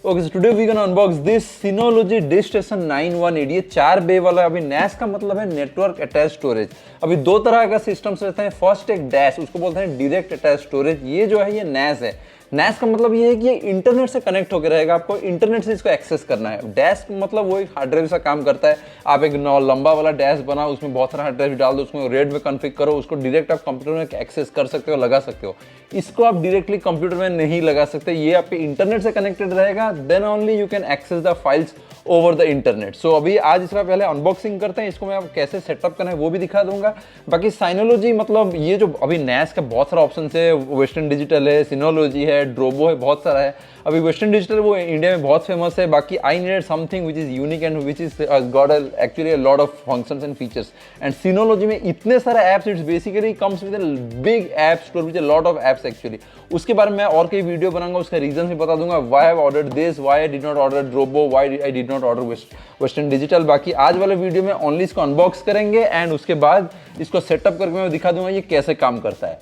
Okay, so today we can unbox this Synology Disk Station 918। ये 4 bay वाला। अभी NAS का मतलब है नेटवर्क अटैच स्टोरेज। अभी दो तरह का सिस्टम्स रहते हैं। फर्स्ट एक डैश, उसको बोलते हैं डायरेक्ट अटैच स्टोरेज। ये जो है ये NAS है। NAS का मतलब ये है कि ये इंटरनेट से कनेक्ट होकर रहेगा, आपको इंटरनेट से इसको एक्सेस करना है। डैश मतलब वो एक हार्ड ड्राइव सा काम करता है। आप एक लंबा वाला डैश बनाओ, उसमें बहुत सारा हार्ड ड्राइव डाल दो, उसमें रेड में कॉन्फ़िगर करो, उसको डायरेक्ट आप कंप्यूटर में एक्सेस कर सकते हो, लगा सकते हो। इसको आप डायरेक्टली कंप्यूटर में नहीं लगा सकते, ये आपके इंटरनेट से कनेक्टेड रहेगा। Then only you can access the files over the internet. So अभी आज इसका पहले अनबॉक्सिंग करते हैं, इसको मैं आप कैसे सेटअप करना है वो भी दिखा दूंगा। बाकी Synology मतलब ये जो अभी NAS का बहुत सारा ऑप्शन है, वेस्टर्न डिजिटल है, Synology है, ड्रोबो है, बहुत सारा है। अभी वेस्टर्न डिजिटल वो इंडिया में बहुत फेमस है। बाकी I needed something which is unique and which is got actually a lot of functions and features. And Synology में इतने सारे apps, it's basically comes with a big app store with a lot of apps actually. उसके बारे में मैं और कई video बनाऊंगा, उसका रीजन भी बता दूंगा। Why I have ordered this, why I did not order Drobo, why I did not order Western Digital. बाकी आज वाले वीडियो में ओनली इसको अनबॉक्स करेंगे एंड उसके बाद इसको सेटअप करके मैं दिखा दूंगा ये कैसे काम करता है।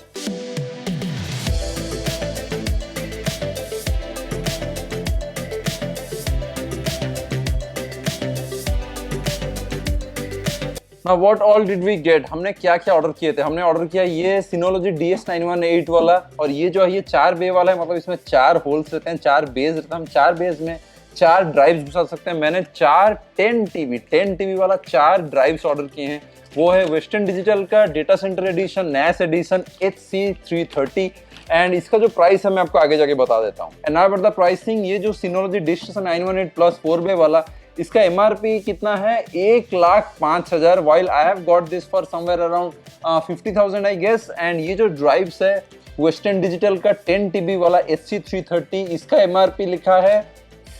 Now what all did we get? हमने क्या क्या ऑर्डर किए थे? हमने ऑर्डर किया ये Synology DS918 वाला, और ये जो है ये 4 बे वाला है। मतलब इसमें 4 होल्स रहते हैं, 4 बेस रहते हैं। हम 4 बेस में 4 ड्राइव्स घुसा सकते हैं। मैंने 10 टीबी वाला 4 ड्राइव्स ऑर्डर किए हैं। वो है वेस्टर्न डिजिटल का data center edition, NAS edition HC330। And इसका जो प्राइस है मैं आपको आगे जाके बता देता हूँ। And now about the pricing, ये जो Synology Disk Station 918 plus 4 bay वाला, इसका MRP कितना है? 1,05,000। While I have got this for somewhere around 50,000 I guess. And ये जो ड्राइव्स है वेस्टर्न डिजिटल का 10 टीबी वाला HC330, इसका MRP लिखा है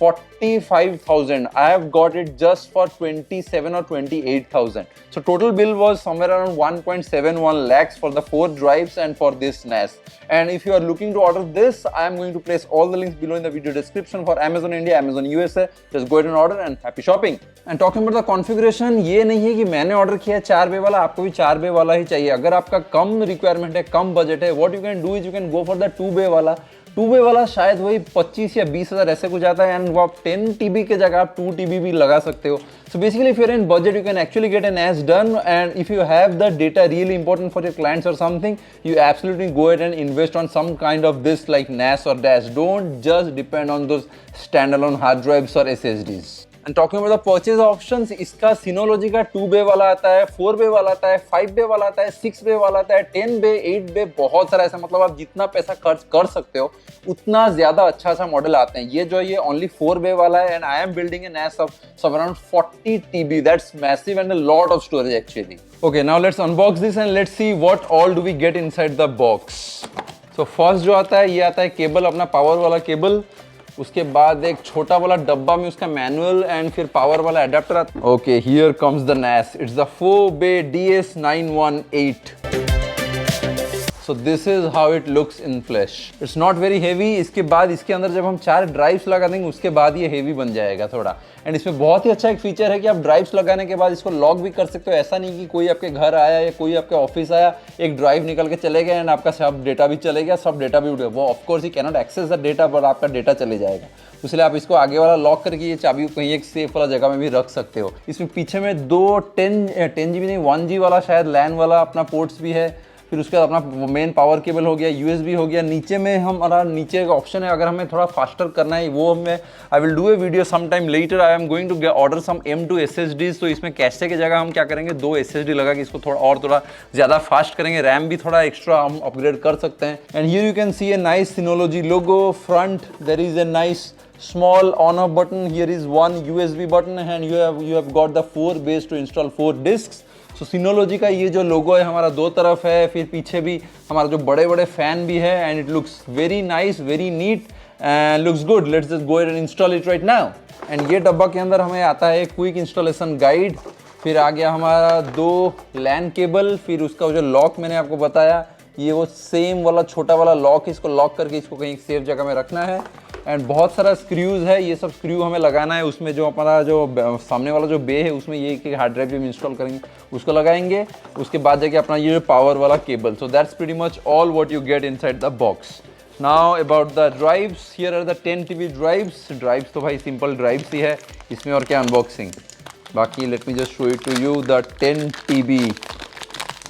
45,000. I have got it just for 27 or 28,000. So total bill was somewhere around 1.71 lakhs for the 4 drives and for this NAS. And if you are looking to order this, I am going to place all the links below in the video description for Amazon India, Amazon USA. Just go ahead and order and happy shopping. And talking about the configuration, ये नहीं है कि मैंने order किया है 4 bay वाला, आपको भी 4 बे वाला ही चाहिए। अगर आपका कम रिक्वायरमेंट है, कम बजट है, what you can do is you can go for the 2 बे वाला। 2 बे वाला शायद वही 25 या 20,000 ऐसे कुछ आता है। एंड वो आप 10 टीबी के जगह आप 2 टीबी भी लगा सकते हो। So basically if you are in budget you can actually get an NAS done. And if you have the data really important for your clients or something, you absolutely go ahead and invest on some kind of this like NAS or DAS. Don't just depend on those standalone hard drives or SSDs. And talking about the purchase options, इसका Synology का 2 बे वाला आता है, 4 bay वाला आता है, 5 बे वाला आता है, 6 बे वाला आता है, 10 बे, 8 बे, बहुत सारा ऐसा। मतलब आप जितना पैसा खर्च कर सकते हो उतना ज्यादा अच्छा सा मॉडल आते हैं। ये जो ये ओनली 4 बे वाला है। And I am building a NAS of around 40 TB. That's massive and a lot of storage actually. Okay, now let's unbox this and let's see what all do we get inside the box. So first जो आता है ये आता है cable, अपना power वाला cable. उसके बाद एक छोटा वाला डब्बा में उसका मैनुअल एंड फिर पावर वाला एडेप्टर आता है। Okay, here comes the NAS। It's the 4 bay DS918। So this is how it looks in flesh. It's not very heavy. इसके बाद इसके अंदर जब हम 4 ड्राइव्स लगा देंगे उसके बाद ये हेवी बन जाएगा थोड़ा। एंड इसमें बहुत ही अच्छा एक फीचर है कि आप ड्राइव्स लगाने के बाद इसको लॉक भी कर सकते हो। ऐसा नहीं कि कोई आपके घर आया या कोई आपके ऑफिस आया, एक ड्राइव निकल के चले गए एंड आपका सब डेटा भी चले गया, सब डेटा भी उड़ गया। वो of course he cannot access the data, पर आपका डेटा चले जाएगा। इसलिए आप इसको आगे वाला लॉक करके ये चाबी को कहीं एक सेफ वाला जगह में भी रख सकते हो। इसमें पीछे में 2 10 GB नहीं 1G वाला शायद लैन वाला अपना पोर्ट्स भी है। फिर उसके बाद अपना मेन पावर केबल हो गया, USB हो गया। नीचे में हमारा नीचे का ऑप्शन है, अगर हमें थोड़ा फास्टर करना है वो हमें I will do a video some time later. I am going to order some M2 SSDs। तो इसमें कैशे की जगह हम क्या करेंगे, 2 SSD लगा के इसको थोड़ा ज़्यादा फास्ट करेंगे। रैम भी थोड़ा एक्स्ट्रा हम अपग्रेड कर सकते हैं। And here you can see a nice Synology logo front. There is a nice small on off button. Here is one USB button and you have got the 4 bays to install 4 disks. So Synology का ये जो लोगो है हमारा 2 तरफ है, फिर पीछे भी हमारा जो बड़े बड़े फैन भी है। And it looks very nice, very neat and looks good. Let's just go and install it right now. And ये डब्बा के अंदर हमें आता है क्विक इंस्टॉलेशन गाइड। फिर आ गया हमारा 2 लैन केबल। फिर उसका जो लॉक मैंने आपको बताया, ये वो सेम वाला छोटा वाला लॉक, इसको लॉक करके इसको कहीं सेफ जगह में रखना है। एंड बहुत सारा स्क्रूज है, ये सब स्क्रू हमें लगाना है। उसमें जो हमारा जो सामने वाला जो बे है उसमें ये एक हार्ड ड्राइव भी हम इंस्टॉल करेंगे, उसको लगाएंगे। उसके बाद जाके अपना ये पावर वाला cable. So that's pretty much all what you get inside the box. Now about the drives, here are the 10 TB drives तो भाई सिंपल ड्राइव्स ही है, इसमें और क्या अनबॉक्सिंग। बाकी let me just show it to you the 10 TB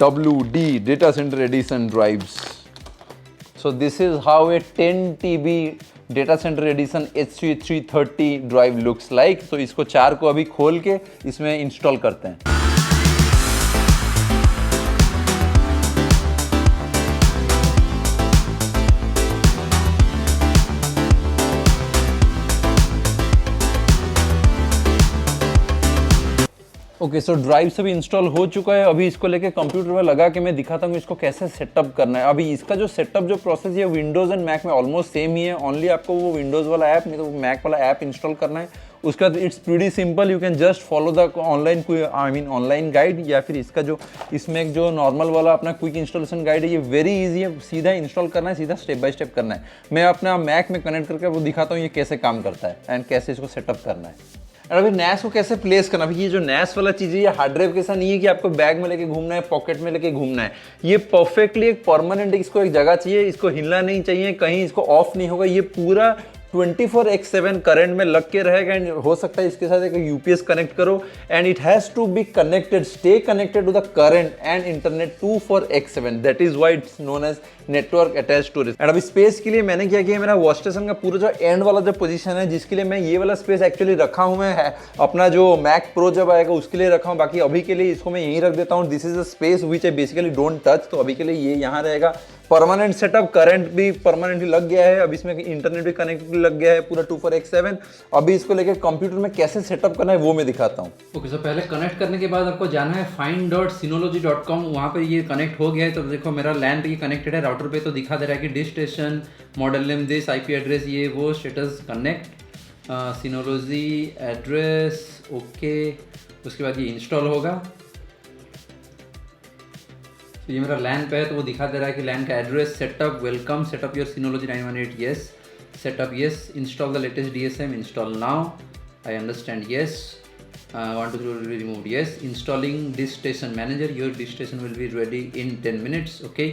WD data center edition drives. So this is how a 10 TB data center edition HC330 drive looks like. तो इसको 4 को अभी खोल के इसमें इंस्टॉल करते हैं। ओके सो ड्राइव से भी इंस्टॉल हो चुका है। अभी इसको लेके कंप्यूटर में लगा के मैं दिखाता हूँ इसको कैसे सेटअप करना है। अभी इसका जो सेटअप जो प्रोसेस है विंडोज़ एंड मैक में ऑलमोस्ट सेम ही है, ओनली आपको वो विंडोज़ वाला ऐप नहीं तो मैक वाला ऐप इंस्टॉल करना है। उसके बाद it's pretty simple, you can just follow the online online guide, या फिर इसका जो इसमें एक जो नॉर्मल वाला अपना क्विक इंस्टॉलेशन गाइड है, ये वेरी इजी है, सीधा इंस्टॉल करना है, सीधा स्टेप बाय स्टेप करना है। मैं अपना मैक में कनेक्ट करके वो दिखाता हूँ ये कैसे काम करता है एंड कैसे इसको सेटअप करना है। और अभी NAS को कैसे प्लेस करना। अभी ये जो NAS वाला चीज़ है ये हार्ड ड्राइव कैसा नहीं है कि आपको बैग में लेके घूमना है, पॉकेट में लेके घूमना है। ये परफेक्टली एक परमानेंट, इसको एक जगह चाहिए, इसको हिलना नहीं चाहिए, कहीं इसको ऑफ नहीं होगा। ये पूरा 24/7 करंट में लग के रहेगा एंड हो सकता है इसके साथ एक UPS कनेक्ट करो and it has to be connected, stay connected to the current and internet 24/7। That is why it's known as network attached to. And अभी स्पेस के लिए मैंने क्या किया, मेरा वॉश स्टेशन का पूरा जो एंड वाला जो पोजीशन है जिसके लिए मैं ये वाला स्पेस एक्चुअली रखा हूँ, मैं अपना जो मैक प्रो जब आएगा उसके लिए रखा हूँ। बाकी अभी के लिए इसको मैं यहीं रख देता हूँ। This is a space which I basically don't touch. तो अभी के लिए ये यहाँ रहेगा। परमानेंट सेटअप, करंट भी परमानेंटली लग गया है, अब इसमें इंटरनेट भी कनेक्ट लग गया है पूरा 24/7। अभी इसको लेकर कंप्यूटर में कैसे सेटअप करना है वो मैं दिखाता हूँ। ओके सो पहले कनेक्ट करने के बाद आपको जाना है find.synology.com, वहाँ पर ये कनेक्ट हो गया है। तो देखो मेरा लैन पे ये कनेक्टेड है, राउटर पे तो दिखा दे रहा है कि dish station, model name this, IP address ये वो, स्टेटस कनेक्ट, सिनोलॉजी एड्रेस ओके। उसके बाद ये इंस्टॉल होगा। तो ये मेरा लैन पे है तो वो दिखा दे रहा है कि लैन का address, setup, welcome, setup your Synology 918, yes, setup yes, install the latest DSM, install now, I understand yes, want to be removed, yes, installing disk station manager, your disk station will be ready in 10 minutes, okay,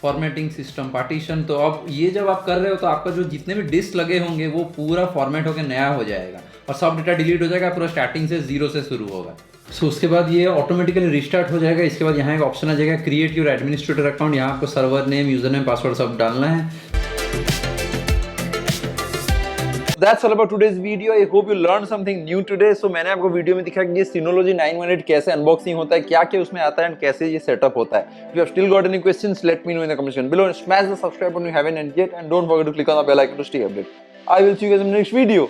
formatting system partition. तो अब ये जब आप कर रहे हो तो आपका जो जितने भी डिस्क लगे होंगे वो पूरा फॉर्मेट होकर नया हो जाएगा और सब डेटा डिलीट हो जाएगा, पूरा स्टार्टिंग से 0 से शुरू होगा। सो उसके बाद ये ऑटोमेटिकली रिस्टार्ट हो जाएगा। इसके बाद यहाँ एक ऑप्शन आ जाएगा क्रिएट योर एडमिनिस्ट्रेटर अकाउंट। यहाँ आपको server name, user name, password सब डालना है। That's all about today's video. I hope you learned something new today. So मैंने आपको वीडियो में दिखाया कि ये Synology 918 कैसे अनबॉक्सिंग होता है, क्या क्या उसमें आता है एंड कैसे ये सेटअप होता है। If you have still got any questions, let me know in the comment section below. Smash the subscribe button if you haven't yet and don't forget to click on the bell icon to stay updated. I will see you guys in the next video.